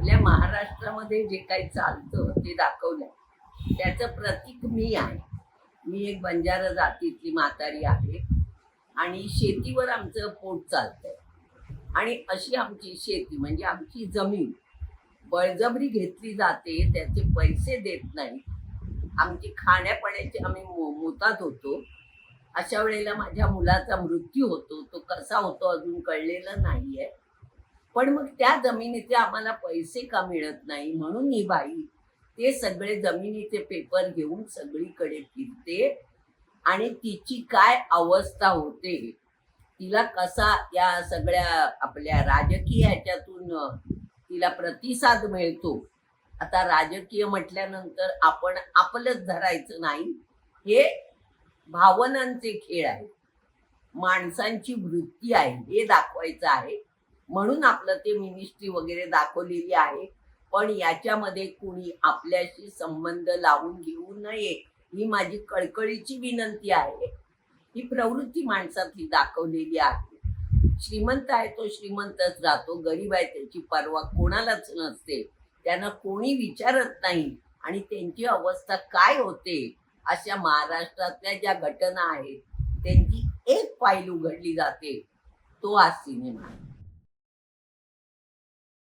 आपल्या महाराष्ट्रामध्ये जे काही चालतं ते दाखवलंय त्याचं प्रतीक मी आहे. मी एक बंजारा जातीतली म्हातारी आहे आणि शेतीवर आमचं पोट चालतंय. आणि अशी आमची शेती म्हणजे आमची जमीन बळजबरी घेतली जाते, त्याचे पैसे देत नाही. आमची खाण्यापिण्याची आम्ही मोतात होतो. अशा वेळेला माझ्या मुलाचा मृत्यू होतो. तो कसा होतो अजून कळलेलं नाहीये. पण मग त्या जमिनीचे आम्हाला पैसे का मिळत नाही, म्हणून ही बाई ते सगळे जमिनीचे पेपर घेऊन सगळीकडे फिरते आणि तिची काय अवस्था होते, तिला कसा या सगळ्या आपल्या राजकीय ह्याच्यातून तिला प्रतिसाद मिळतो. आता राजकीय म्हटल्यानंतर आपण आपलंच धरायचं नाही, हे भावनांचे खेळ आहे, माणसांची वृत्ती आहे, हे दाखवायचं आहे. म्हणून आपलं ते मिनिस्ट्री वगैरे दाखवलेली आहे. पण याच्यामध्ये कुणी आपल्याशी संबंध लावून घेऊ नये, ही माझी कळकळीची विनंती आहे. ही प्रवृत्ती माणसातली दाखवलेली आहे. श्रीमंत आहे तो श्रीमंतच राहतो, गरीब आहे त्याची पर्वा कोणालाच नसते, त्यांना कोणी विचारत नाही. आणि त्यांची अवस्था काय होते, अशा महाराष्ट्रातल्या ज्या घटना आहेत त्यांची एक फाईल उघडली जाते, तो हा सिनेमा आहे.